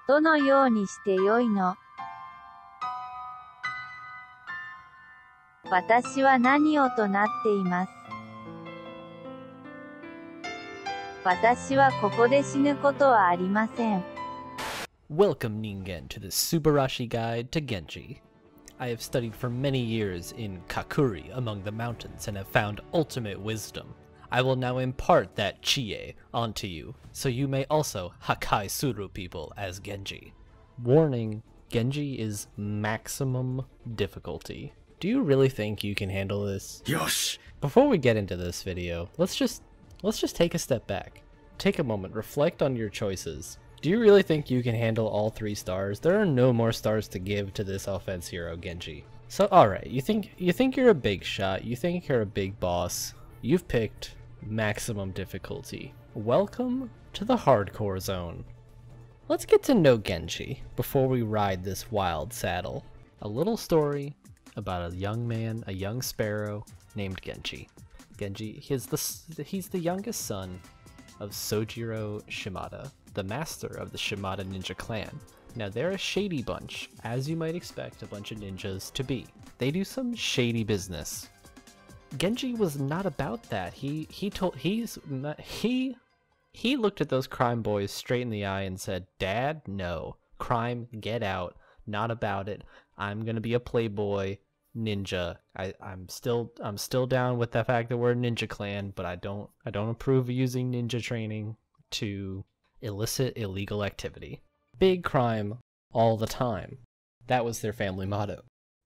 どのようにしてよいの？私は何をとなっています。私はここで死ぬことはありません。Welcome, Ningen, to the Subarashi Guide to Genji. I have studied for many years in Kakuri among the mountains and have found ultimate wisdom. I will now impart that chie onto you, so you may also Hakai Suru people as Genji. Warning, Genji is maximum difficulty. Do you really think you can handle this? Yosh! Before we get into this video, let's just take a step back. Take a moment, reflect on your choices. Do you really think you can handle all 3 stars? There are no more stars to give to this offense hero, Genji. So alright, you think you're a big shot, you think you're a big boss. You've picked maximum difficulty. Welcome to the hardcore zone. Let's get to know Genji before we ride this wild saddle. A little story about a young man, a young sparrow named Genji. Genji, he's the youngest son of Sojiro Shimada, the master of the Shimada ninja clan. Now they're a shady bunch, as you might expect a bunch of ninjas to be. They do some shady business. Genji was not about that. He looked at those crime boys straight in the eye and said, "Dad, no. Crime, get out. Not about it. I'm gonna be a playboy ninja. I'm still down with the fact that we're a ninja clan, but I don't approve of using ninja training to illicit illegal activity. Big crime all the time." That was their family motto.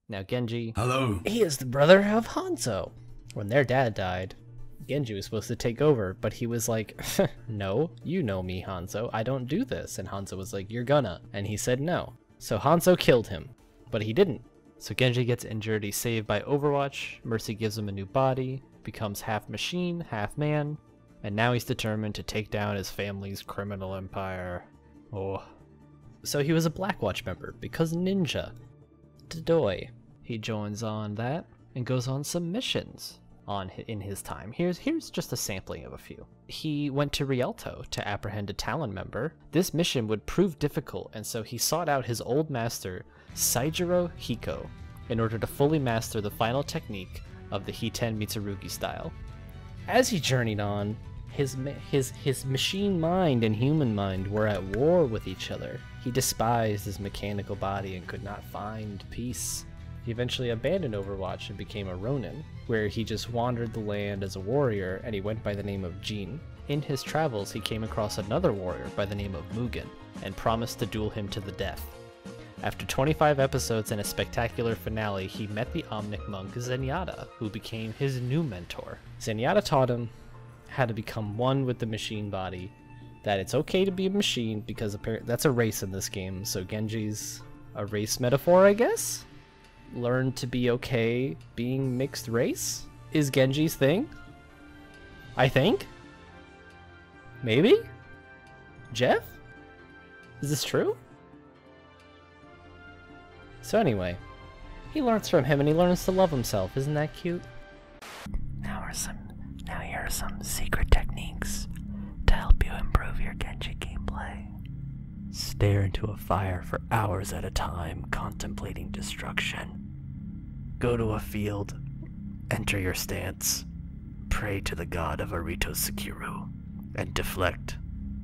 Now Genji, Hello. he is the brother of Hanzo. When their dad died, Genji was supposed to take over, but he was like, "No, you know me, Hanzo. I don't do this." And Hanzo was like, "You're gonna." And he said no. So Hanzo killed him, but he didn't. So Genji gets injured, he's saved by Overwatch, Mercy gives him a new body, becomes half machine, half man, and now he's determined to take down his family's criminal empire. Oh. So he was a Blackwatch member, because ninja. Dodoy. He joins on that, and goes on some missions in his time. Here's just a sampling of a few. He went to Rialto to apprehend a Talon member. This mission would prove difficult, and so he sought out his old master, Saijiro Hiko, in order to fully master the final technique of the Hiten Mitsurugi style. As he journeyed on, his machine mind and human mind were at war with each other. He despised his mechanical body and could not find peace. He eventually abandoned Overwatch and became a Ronin, where he just wandered the land as a warrior, and he went by the name of Jin. In his travels, he came across another warrior by the name of Mugen, and promised to duel him to the death. After 25 episodes and a spectacular finale, he met the Omnic monk Zenyatta, who became his new mentor. Zenyatta taught him how to become one with the machine body, that it's okay to be a machine, because apparently that's a race in this game, so Genji's a race metaphor, I guess? Learn to be okay being mixed race is Genji's thing, I think. Maybe? Jeff? Is this true? So anyway, he learns from him and he learns to love himself. Isn't that cute? Now here are some secret techniques to help you improve your Genji gameplay. Stare into a fire for hours at a time, contemplating destruction. Go to a field, enter your stance, pray to the god of Arito Sekiru, and deflect.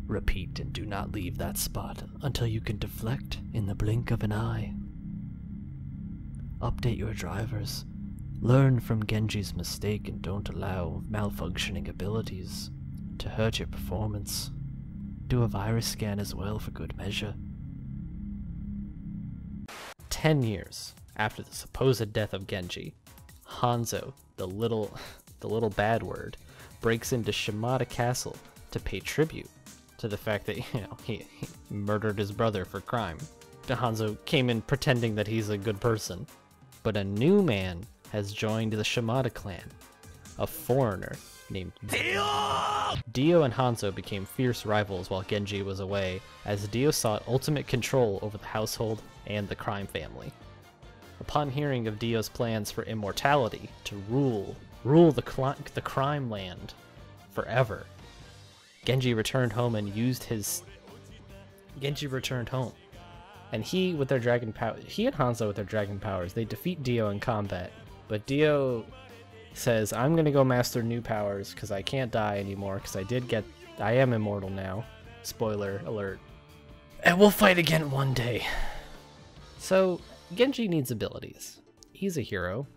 Repeat and do not leave that spot until you can deflect in the blink of an eye. Update your drivers. Learn from Genji's mistake and don't allow malfunctioning abilities to hurt your performance. Do a virus scan as well for good measure. 10 years after the supposed death of Genji, Hanzo, the little bad word, breaks into Shimada Castle to pay tribute to the fact that, he murdered his brother for crime. Hanzo came in pretending that he's a good person. But a new man has joined the Shimada clan, a foreigner named Dio! Dio and Hanzo became fierce rivals while Genji was away, as Dio sought ultimate control over the household and the crime family. Upon hearing of Dio's plans for immortality to rule the crime land forever, Genji returned home And he and Hanzo with their dragon powers, they defeat Dio in combat. But Dio says, I'm gonna go master new powers because I can't die anymore because I am immortal now. Spoiler alert. And we'll fight again one day. So, Genji needs abilities. He's a hero.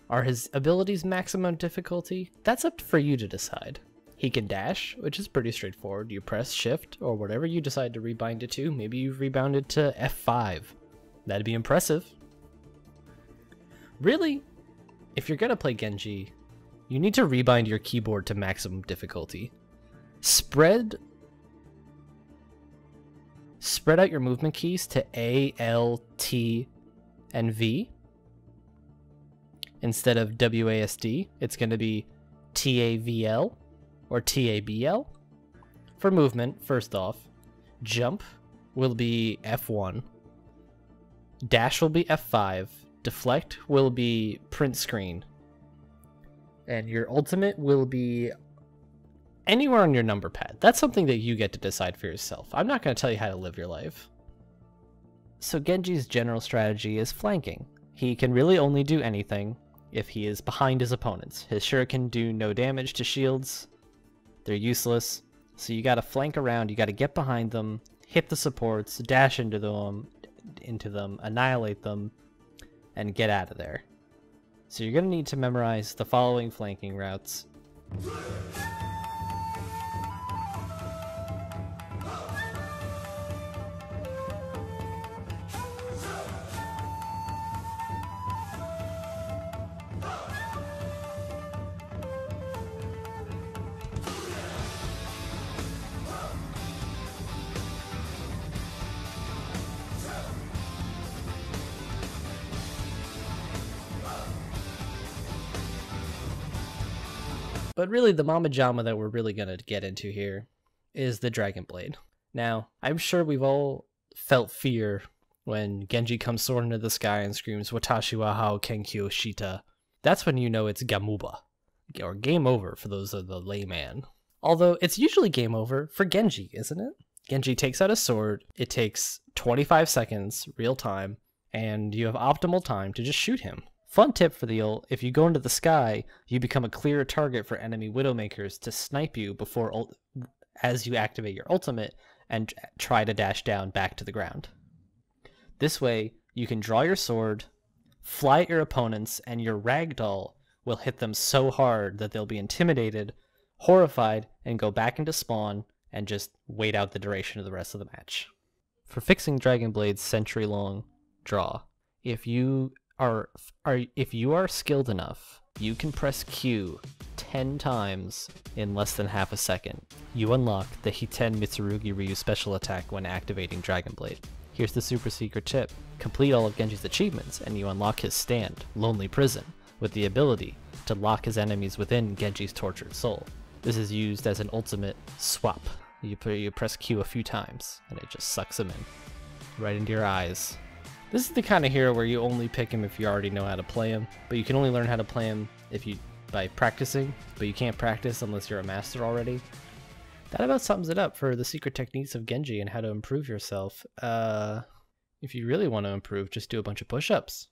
Are his abilities maximum difficulty? That's up for you to decide. He can dash, which is pretty straightforward. You press shift, or whatever you decide to rebind it to. Maybe you've rebounded to F5. That'd be impressive. Really, if you're gonna play Genji, you need to rebind your keyboard to maximum difficulty. Spread out your movement keys to A, L, T, and V. Instead of WASD, it's going to be TAVL or TABL. For movement, first off, jump will be F1, dash will be F5, deflect will be print screen, and your ultimate will be anywhere on your number pad. That's something that you get to decide for yourself. I'm not going to tell you how to live your life. So Genji's general strategy is flanking. He can really only do anything if he is behind his opponents. His shuriken do no damage to shields. They're useless. So you gotta flank around, you gotta get behind them, hit the supports, dash into them, annihilate them, and get out of there. So you're gonna need to memorize the following flanking routes. But really, the Mama Jama that we're really going to get into here is the Dragon Blade. Now, I'm sure we've all felt fear when Genji comes soaring into the sky and screams, Watashi wa hao Kenkyo Shita. That's when you know it's Gamuba, or game over for those of the layman. Although, it's usually game over for Genji, isn't it? Genji takes out a sword, it takes 25 seconds, real time, and you have optimal time to just shoot him. Fun tip for the ult, if you go into the sky, you become a clear target for enemy Widowmakers to snipe you as you activate your ultimate and try to dash down back to the ground. This way, you can draw your sword, fly at your opponents, and your ragdoll will hit them so hard that they'll be intimidated, horrified, and go back into spawn and just wait out the duration of the rest of the match. For fixing Dragon Blade's century-long draw, if you are skilled enough, you can press Q 10 times in less than half a second. You unlock the Hiten Mitsurugi Ryu special attack when activating Dragon Blade. Here's the super secret tip. Complete all of Genji's achievements and you unlock his stand, Lonely Prison, with the ability to lock his enemies within Genji's tortured soul. This is used as an ultimate swap. You press Q a few times and it just sucks him in, right into your eyes. This is the kind of hero where you only pick him if you already know how to play him, but you can only learn how to play him by practicing, but you can't practice unless you're a master already. That about sums it up for the secret techniques of Genji and how to improve yourself. If you really want to improve, just do a bunch of push-ups.